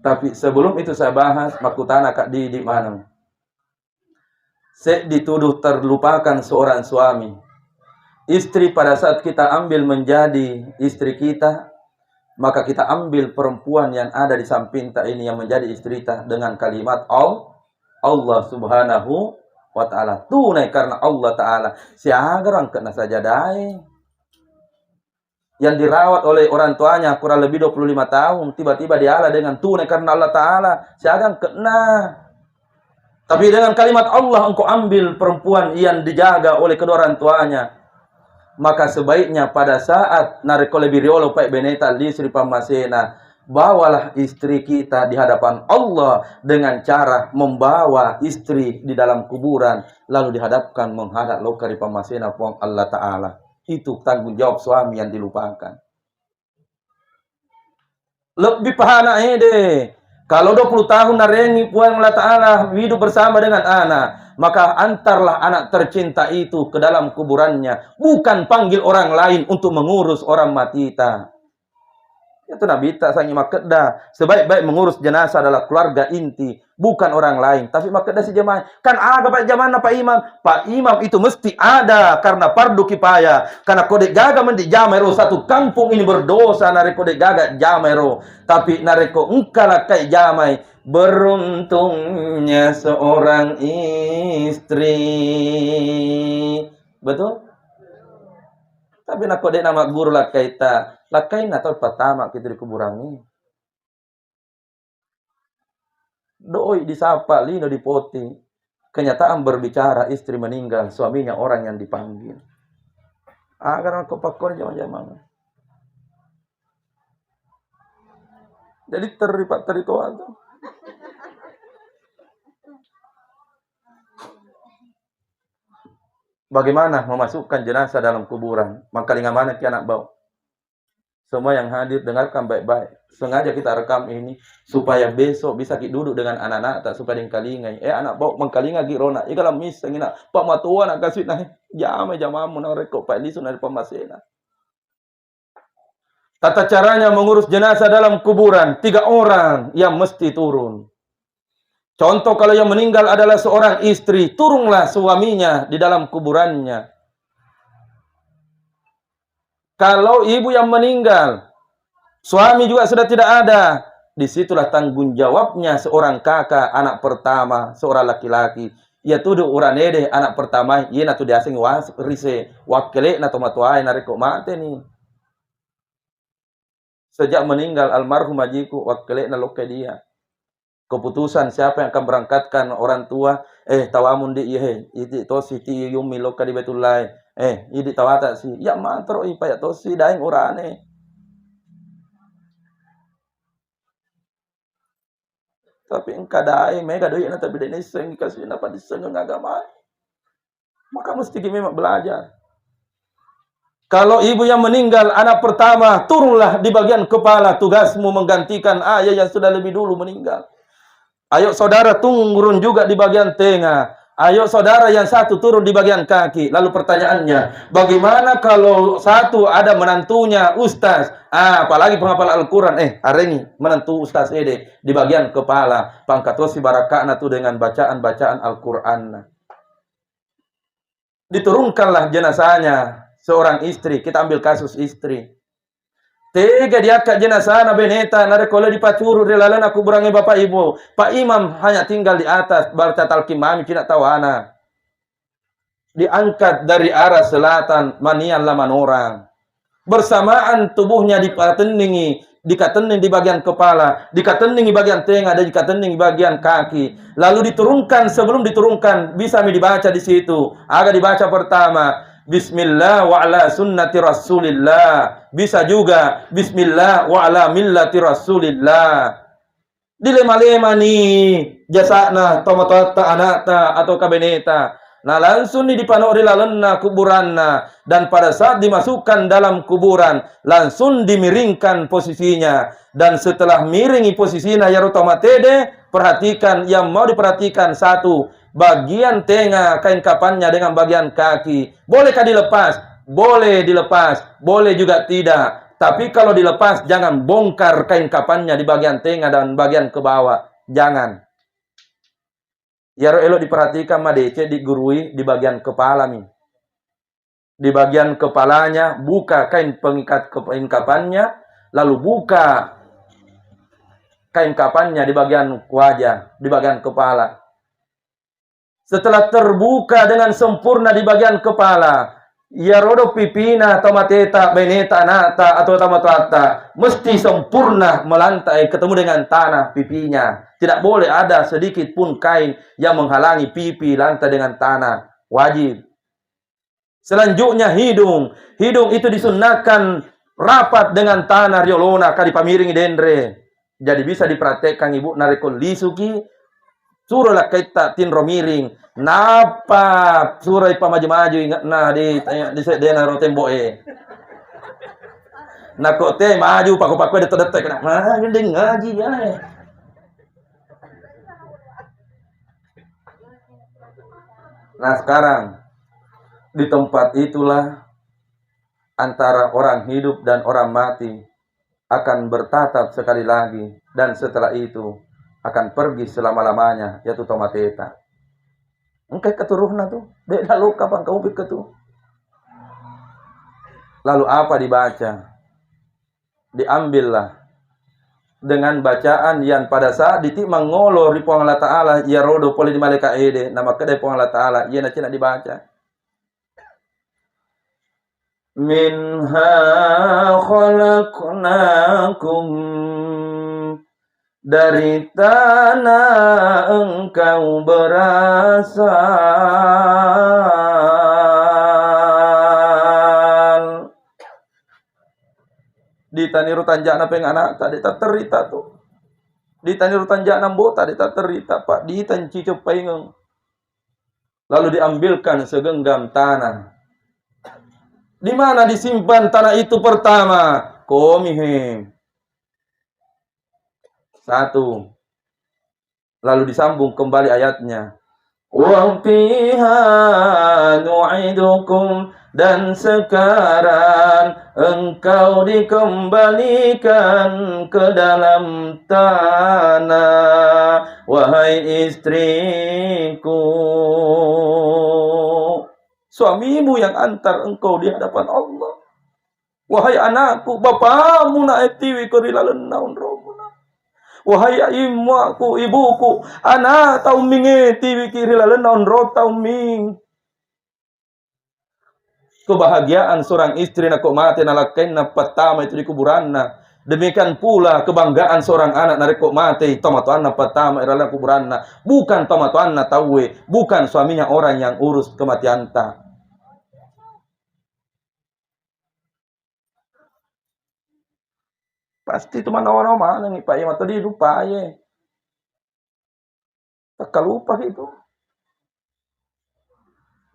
Tapi sebelum itu saya bahas, makutana Kak di mana? Saya dituduh terlupakan seorang suami. Istri pada saat kita ambil menjadi istri kita, maka kita ambil perempuan yang ada di samping kita ini yang menjadi istri kita dengan kalimat Allah Subhanahu wa ta'ala. Tunai karena Allah ta'ala. Siagarang kena saja dai. Yang dirawat oleh orang tuanya kurang lebih 25 tahun, tiba-tiba diala dengan tunai karena Allah ta'ala. Siagang kena. Tapi dengan kalimat Allah engkau ambil perempuan yang dijaga oleh kedua orang tuanya. Maka sebaiknya pada saat nareko lebih riolo Pak Beneta di Sri Pamasena, bawalah istri kita di hadapan Allah dengan cara membawa istri di dalam kuburan, lalu dihadapkan menghadap lokari Pamasena puang Allah Ta'ala. Itu tanggung jawab suami yang dilupakan. Lebih pahana deh. Kalau 20 tahun narengi puang Allah Ta'ala hidup bersama dengan anak, maka antarlah anak tercinta itu ke dalam kuburannya. Bukan panggil orang lain untuk mengurus orang mati ta. Itu Nabi tak sangi makedda. Sebaik-baik mengurus jenazah adalah keluarga inti, bukan orang lain. Tapi makedda si jemaah. Kan ada Pak Jaman Pak Imam. Pak Imam itu mesti ada karena fardu kifayah. Karena kode gaga mendi jamero satu kampung ini berdosa nare kode gaga jamero. Tapi nareko engkala kai jamai. Beruntungnya seorang istri. Betul? Tapi nak kode nama guru lah kaita. Lakain atau pertama kita di kuburan ini. Doi disapa, lino dipoti. Kenyataan berbicara istri meninggal, suaminya orang yang dipanggil. Agar aku pakor zaman-zaman. Jadi terlibat terituan tuh. Bagaimana memasukkan jenazah dalam kuburan? Maka lingah mana ki anak bau? Semua yang hadir dengarkan baik-baik. Sengaja kita rekam ini supaya besok bisa kita duduk dengan anak-anak tak supaya dengkalingai. Anak bau mengkalinga girona. Ikalah misang ina pak matuan nak kasih nah jamamu nang rekop pak lisun dari Pamasena. Tata caranya mengurus jenazah dalam kuburan, 3 orang yang mesti turun. Contoh kalau yang meninggal adalah seorang istri, turunlah suaminya di dalam kuburannya. Kalau ibu yang meninggal, suami juga sudah tidak ada, disitulah tanggung jawabnya seorang kakak, anak pertama, seorang laki-laki. Ia tuduh orang ede, anak pertama, ia natu diasing rise, wakile natu matuai nariko mate nih. Sejak meninggal almarhum ajiku, wakile na loke dia. Keputusan siapa yang akan berangkatkan orang tua, tawamun di itu tosi ti yumi loka di Baitullah. Ini tawata si, ya mantro ipa ya tosi daing urane. Tapi engkau daing mega doi na tapi dene seng kasih napa disengeng agama. Maka mesti kita belajar. Kalau ibu yang meninggal anak pertama, turunlah di bagian kepala, tugasmu menggantikan ayah yang sudah lebih dulu meninggal. Ayo saudara turun juga di bagian tengah. Ayo saudara yang satu turun di bagian kaki. Lalu pertanyaannya, bagaimana kalau satu ada menantunya ustaz? Apalagi penghafal Al-Quran. Hari ini menantu ustaz Ede di bagian kepala. Pangkatosi barakana tu dengan bacaan-bacaan Al-Quran. Diturunkanlah jenazahnya seorang istri. Kita ambil kasus istri. Tega diangkat jenazah na beneta na rekole di pacuru relalan aku berangi bapak ibu. Pak Imam hanya tinggal di atas baca talqin mami tidak tawana. Diangkat dari arah selatan manian laman orang. Bersamaan tubuhnya dikateningi di bagian kepala, dikateningi bagian tengah, dan dikateningi bagian kaki. Lalu diturunkan, sebelum diturunkan bisa dibaca di situ. Agak dibaca pertama, Bismillah wa ala sunnati Rasulillah. Bisa juga Bismillah wa ala millati Rasulillah. Dilema-lema nih jasana tomatota anata atau kabineta. Nah langsung nih dipanori lalenna kuburanna, dan pada saat dimasukkan dalam kuburan langsung dimiringkan posisinya, dan setelah miringi posisinya ya rotomatede, perhatikan yang mau diperhatikan satu, bagian tengah kain kapannya dengan bagian kaki. Bolehkah dilepas? Boleh dilepas, boleh juga tidak. Tapi kalau dilepas, jangan bongkar kain kapannya di bagian tengah dan bagian ke bawah. Jangan. Ya elok diperhatikan madece digurui di bagian kepala nih. Di bagian kepalanya buka kain pengikat kain kapannya, lalu buka kain kapannya di bagian wajah, di bagian kepala. Setelah terbuka dengan sempurna di bagian kepala, ya rodo pipina tomateta beneta nata atau tomatata mesti sempurna melantai ketemu dengan tanah pipinya. Tidak boleh ada sedikit pun kain yang menghalangi pipi lantai dengan tanah. Wajib. Selanjutnya hidung. Hidung itu disunahkan rapat dengan tanah riolona kali pamiringi dendre. Jadi bisa dipraktekkan ibu narekon lisuki suruhlah kita tinro miring. Napa surai pamaju-maju ingat nah di naro tembok Nah kok teh maju paku-paku detek-detek nah gendeng ngaji ya. Nah sekarang di tempat itulah antara orang hidup dan orang mati akan bertatap sekali lagi, dan setelah itu akan pergi selama-lamanya, yaitu tomateta. Engkai keturunan tuh, beda lu kapan kamu pikir tuh. Lalu apa dibaca? Diambillah dengan bacaan yang pada saat ditimang ngolor di Puang Allah Ta'ala, ya rodo poli di malaikat ede, nama kedai Puang Allah Ta'ala, ia nak dibaca. Minha khalaqnakum, dari tanah engkau berasal. Di taniru tanjana penganak tadi tak terita tuh. Di taniru tanjana bota tadi tak terita pak. Di tan cicop paingeng. Lalu diambilkan segenggam tanah. Di mana disimpan tanah itu pertama? Komihim. Satu. Lalu disambung kembali ayatnya. Wa fiha nu'idukum, dan sekarang engkau dikembalikan ke dalam tanah, wahai istriku. Suamimu yang antar engkau di hadapan Allah. Wahai anakku, bapamu na etiwi korilalan naun romuna. Wahai imuaku, ibuku, anak tau mingeti wikirilalan naun ro tau ming. Kebahagiaan seorang istri nak mati nalakain na pertama itu di kuburanna. Demikian pula kebanggaan seorang anak narik mati tomatuan na pertama iralah kuburanna. Bukan tomatuan na tawe, bukan suaminya orang yang urus kematian ta. Pasti cuma nama-nama nih Pak Ima tadi lupa ya. Tak lupa itu.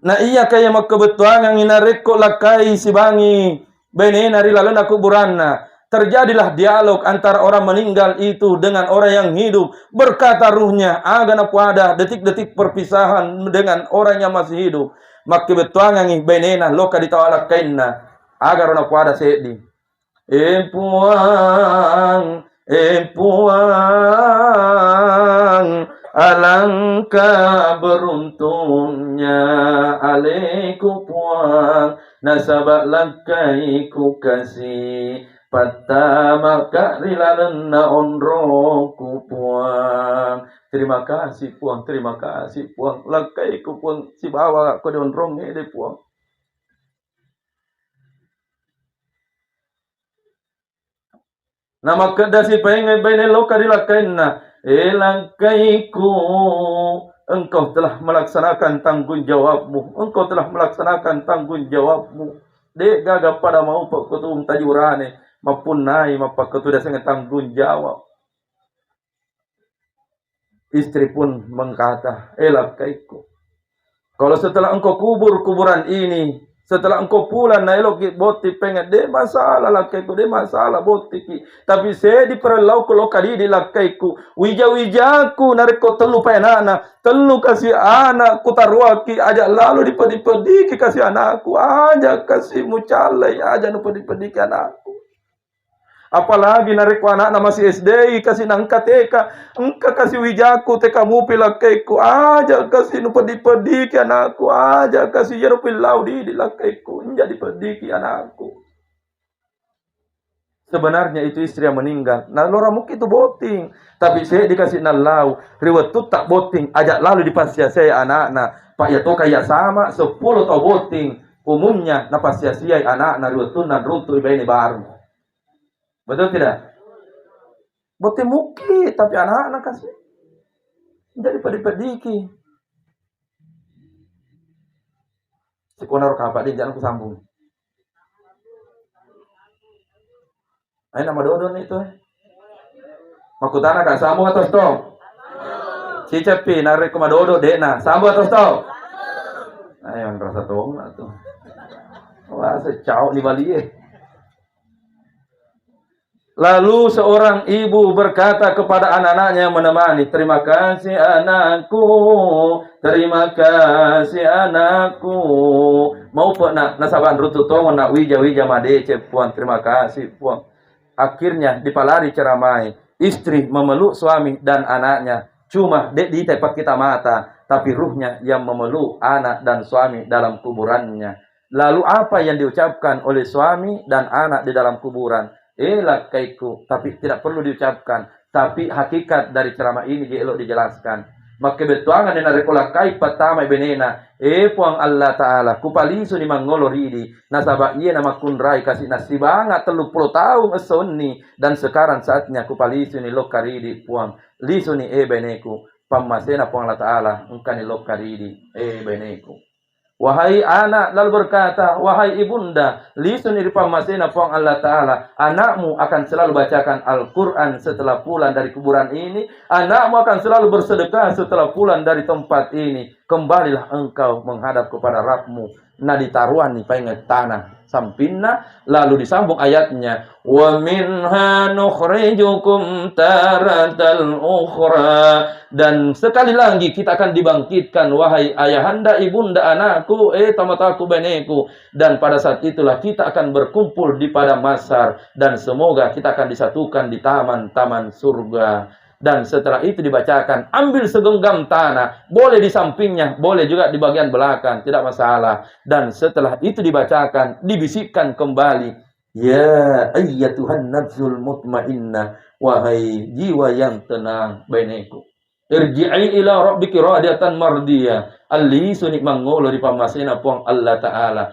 Nah iya kayak mau kebetulan yang inarik kok lakai si bangi bene nari lalu nak kuburanna. Terjadilah dialog antara orang meninggal itu dengan orang yang hidup. Berkata ruhnya, agak ada detik-detik perpisahan dengan orang yang masih hidup. Mak kebetulan yang benena loka ditawalak kainna agar orang ada sedih. Puang, alangkah beruntungnya aleku puang, nasabak lakaiku kasih, pertama karilan na onroku puang. Terima kasih puang, lakaiku puang, si bawa ko di onrong ede puang. Nama kedasi pengen bene loka dilakainna. Elangkaiku, engkau telah melaksanakan tanggung jawabmu. Engkau telah melaksanakan tanggung jawabmu. Dek gaga pada mau pakutum tajurane maupun nai mapakutu dasar tanggung jawab. Istri pun mengkata, elangkaiku. Kalau setelah engkau kubur kuburan ini, setelah engkau pulang na elok boti pengen de masalah lakaiku, de masalah boti ki. Tapi saya di perlau ko lokadi di lakaiku. Wija-wijaku nareko telu penana, telu kasih anak kutaruaki aja lalu dipedi-pediki kasih anakku, aja kasih mucalai aja nu pedi-pediki anakku. Apalagi nareko anak na masih SD kasih nangka TK, engka kasih wijaku TK mu pilakaiku aja kasih nu pedi-pediki anakku aja kasih yeru pilau di lakaiku jadi pediki anakku. Sebenarnya itu istri yang meninggal. Nah lora mungkin itu boting, tapi saya dikasih nalau riwet tu tak boting ajak lalu dipasia saya anak-anak pak ya to kayak sama 10 tau boting umumnya na pasia-sia anak-anak riwet tu nan runtuh ibene baru. Betul tidak? Bote muki, tapi anak-anak kasih. Jadi pediki. Si konar kapak dia jangan aku sambung. Ayo nama dodon itu. Makutana kan sambung atau stop? Si cepi narik ke madodo dena sambung atau stop? Ayo rasa tong tuh. Wah secau di Bali. Lalu seorang ibu berkata kepada anak-anaknya yang menemani, terima kasih anakku, terima kasih anakku. Mau nak nasaban rututongon nak wija madece puan, terima kasih puan. Akhirnya dipalari ceramai, istri memeluk suami dan anaknya. Cuma di tempat kita mata, tapi ruhnya yang memeluk anak dan suami dalam kuburannya. Lalu apa yang diucapkan oleh suami dan anak di dalam kuburan? Lakaiku, tapi tidak perlu diucapkan, tapi hakikat dari ceramah ini elok dijelaskan. Maka betuangan yang rekolakai pertama benena puang Allah Ta'ala kupalisu ni mangoloridi nasaba iya nama kunrai kasih nasibanga 30 tahun esoni dan sekarang saatnya kupalisu ni lokaridi puang lisu ni beneku pamasena puang Allah Ta'ala engkani lokaridi beneku. Wahai anak, lalu berkata, wahai ibunda, lisun iripamasena puang Allah Ta'ala, anakmu akan selalu bacakan Al-Quran setelah pulang dari kuburan ini, anakmu akan selalu bersedekah setelah pulang dari tempat ini, kembalilah engkau menghadap kepada Rabbmu. Nah ditaruhan nih pengen tanah sampinna, lalu disambung ayatnya, wa minha nukhrijukum taratal ukhra, dan sekali lagi kita akan dibangkitkan wahai ayahanda ibunda anakku tamataku beneku, dan pada saat itulah kita akan berkumpul di padang mahsyar dan semoga kita akan disatukan di taman-taman surga. Dan setelah itu dibacakan, ambil segenggam tanah, boleh di sampingnya, boleh juga di bagian belakang, tidak masalah. Dan setelah itu dibacakan, dibisikkan kembali, ya ayyatuhan nafsul mutmainnah, wahai jiwa yang tenang beneku, irji'i ila rabbiki radiyatan mardiyah, alli sunik mangolo di pamasena puang Allah Ta'ala.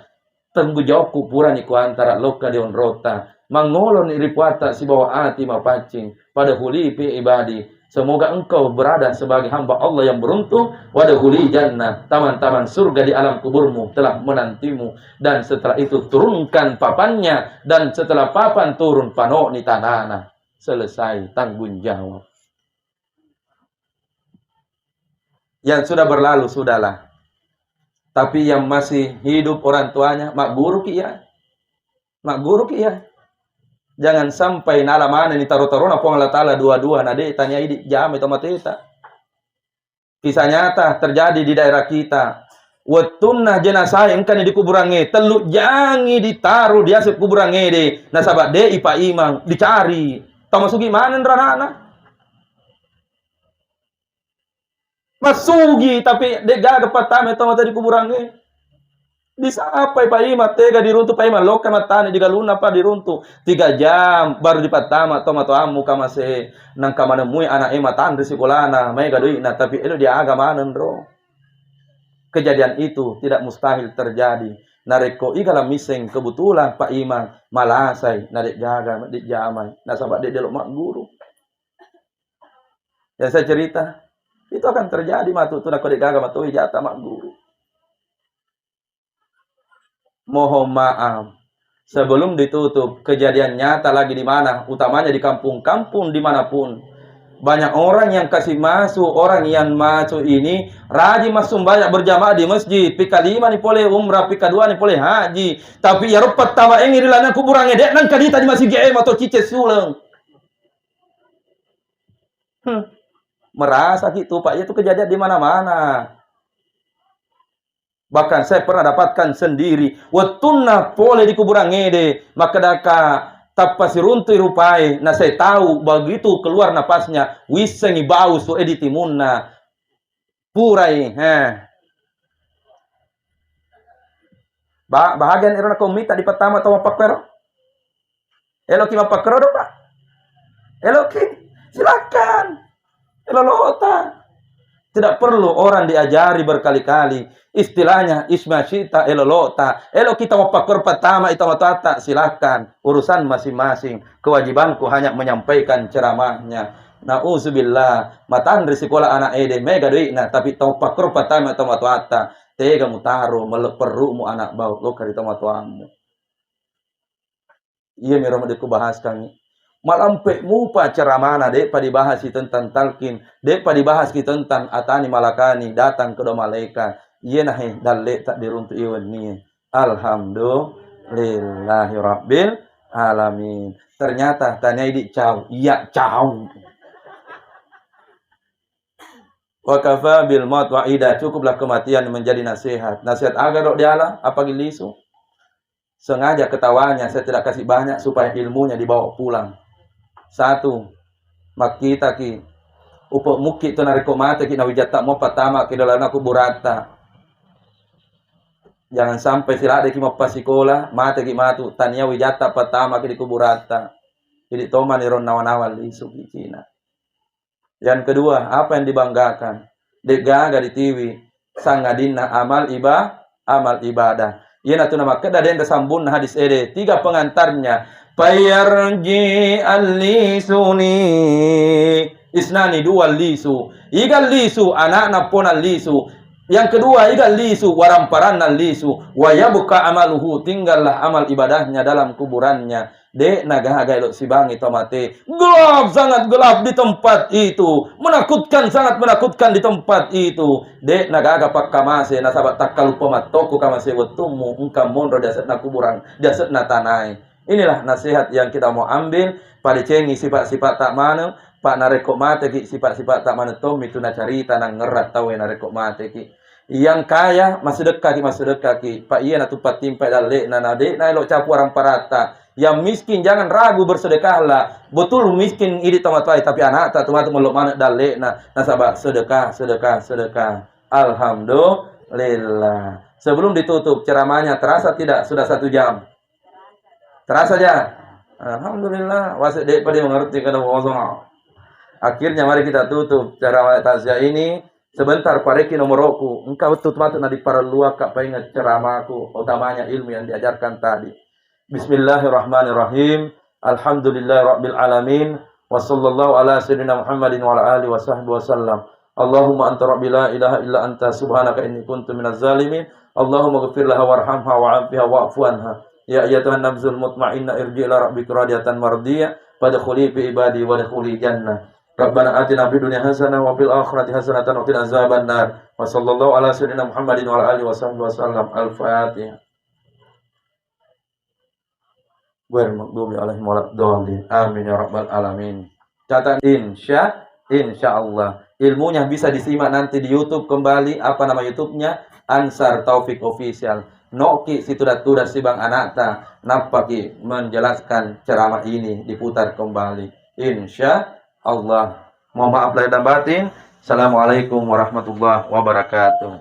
Tanggung jawab kuburan iku antara loka deon rota mangolon iripuata si bawah ati mapacing pada hulipi ibadi. Semoga engkau berada sebagai hamba Allah yang beruntung. Wadahuli jannah, taman-taman surga di alam kuburmu telah menantimu. Dan setelah itu turunkan papannya, dan setelah papan turun panok ni tanana. Selesai tanggung jawab. Yang sudah berlalu sudahlah. Tapi yang masih hidup orang tuanya, mak buruk iya. Mak buruk iya. Jangan sampai nalaman ini taruh-taruh na puang Allah Ta'ala dua-dua nade tanya ini jam itu mateta. Kisah nyata terjadi di daerah kita. Watunna jenazah yang kan di kuburange teluk jangi ditaruh di asap kuburange de. Nasabak de ipa imang dicari. Tahu masuk gimana ndrana? Masugi tapi de gaga patame tahu tadi kuburange. Bisa apa Pak Ima tega diruntuh Pak Ima loka matane di galuna pa diruntuh 3 jam baru dipatama tomato amu kama se nang kamana mui anak ema tan risikolana mai gaduina tapi itu dia agama nendro. Kejadian itu tidak mustahil terjadi nareko igala miseng kebetulan Pak Imam malasay narik jaga di jamai nasabak di delok mak guru. Yang saya cerita itu akan terjadi matu tu nak gaga matu jatah mak guru. Mohon maaf. Sebelum ditutup, kejadian nyata lagi di mana? Utamanya di kampung-kampung dimanapun. Banyak orang yang kasih masuk, orang yang masuk ini rajin masuk banyak berjamaah di masjid. Pika 5 ni boleh umrah, pika 2 ni boleh haji. Tapi ya rupat tawa engi rilana kuburan ngedek nan kadita di masjid GM atau cice suleng. Merasa gitu Pak, itu kejadian di mana-mana. Bahkan saya pernah dapatkan sendiri. Watunna boleh di kuburan ngede. Maka daka tapasi runtuh rupai. Nah saya tahu begitu keluar napasnya. Wisengi bau su editimunna. Purai. Bahagian irona komita di pertama atau mapakero. Eloki mapakero do Pak. Eloki. Silakan. Elolota. Tidak perlu orang diajari berkali-kali. Istilahnya ismasyita elolota. Elo kita mau pakor pertama itu tata silakan. Urusan masing-masing. Kewajibanku hanya menyampaikan ceramahnya. Nauzubillah. Matan risikola anak ede mega duitna tapi tahu pakor pertama itu tata. Tega mutaro meleperu mu anak bau lo kari tahu tuamu. Iya mirom deku bahas kami. Malampe mupa ceramana dek pa dibahas tentang talqin, dek pa dibahas tentang atani malakani datang ke malaikat. Iya nah dalle tak diruntu iwan ni. Alhamdulillahi rabbil alamin. Ternyata tanya di caw, iya caw. Wa kafa bil maut wa'ida, cukuplah kematian menjadi nasihat. Nasihat agar dok dialah apa gilisu. Sengaja ketawanya saya tidak kasih banyak supaya ilmunya dibawa pulang. Satu, mak kita ki upok muki itu nariko mata ki nawijata mo pertama ki dalam aku burata. Jangan sampai sila ki mau pasikola mata ki matu tania wijata pertama ki di kuburata. Jadi toma ni ron nawan-nawan isu ki Cina. Yang kedua, apa yang dibanggakan? Degaga di TV sangadina amal ibadah. Ia natu nama kedaden kesambun hadis ede 3 pengantarnya. Payarji al-lisuni isnani 2 lisu. Igal lisu anak napon lisu. Yang kedua igal lisu waramparan lisu. Wayabuka amaluhu tinggallah amal ibadahnya dalam kuburannya. Dek nagaga elok si bangi tomate. Gelap sangat gelap di tempat itu. Menakutkan sangat menakutkan di tempat itu. Dek nagaga pakkamase nasabat takal pematoko kamase wetumu engkau monro dasatna kuburan dasatna tanai. Inilah nasihat yang kita mau ambil pada cengi sifat-sifat tak mana Pak narekok mate ki sifat-sifat tak mana tom itu na carita nang ngerat tahu narekok mate ki yang kaya masih dekat ki Pak iya na tupat timpai dalle na nade na elok capu orang parata yang miskin jangan ragu bersedekahlah betul miskin ini tomatai tapi anak tak tomat melok mana dalle na nasabak sedekah alhamdulillah. Sebelum ditutup ceramahnya terasa tidak sudah 1 jam? Terasa aja. Alhamdulillah. Wasit dek pada mengerti kada kosong. Akhirnya mari kita tutup ceramah tasya ini. Sebentar pareki nomorku. Engkau betul patut nadi para luak kak pengen ceramahku. Utamanya ilmu yang diajarkan tadi. Bismillahirrahmanirrahim. Alhamdulillahirabbil alamin. Wassallallahu ala sayyidina Muhammadin wa ala alihi wasahbihi wasallam. Allahumma anta rabbi la ilaha illa anta subhanaka inni kuntu minaz zalimin. Allahumma ghfir laha warhamha wa'afiha wa'fu anha. Ya ayyatuhan nafsul mutmainnah irji' ila rabbika radiyatan mardiyah fadkhuli fi ibadi wadkhuli jannah. Rabbana atina fid dunya hasanah wa fil akhirati hasanah wa qina azabannar. Wa sallallahu ala sayyidina Muhammadin wa ala alihi wasahbihi wasallam. Al-Fatihah. Ghairil maghdubi alaihim waladdallin. Amin ya rabbal alamin. Catat insyaallah. Ilmunya bisa disimak nanti di YouTube kembali. Apa nama YouTube-nya? Ansar Taufik Official. Noki situ datudah si bang anakta nampaki menjelaskan ceramah ini diputar kembali insya Allah. Mohon maaf lahir dan batin. Assalamualaikum warahmatullahi wabarakatuh.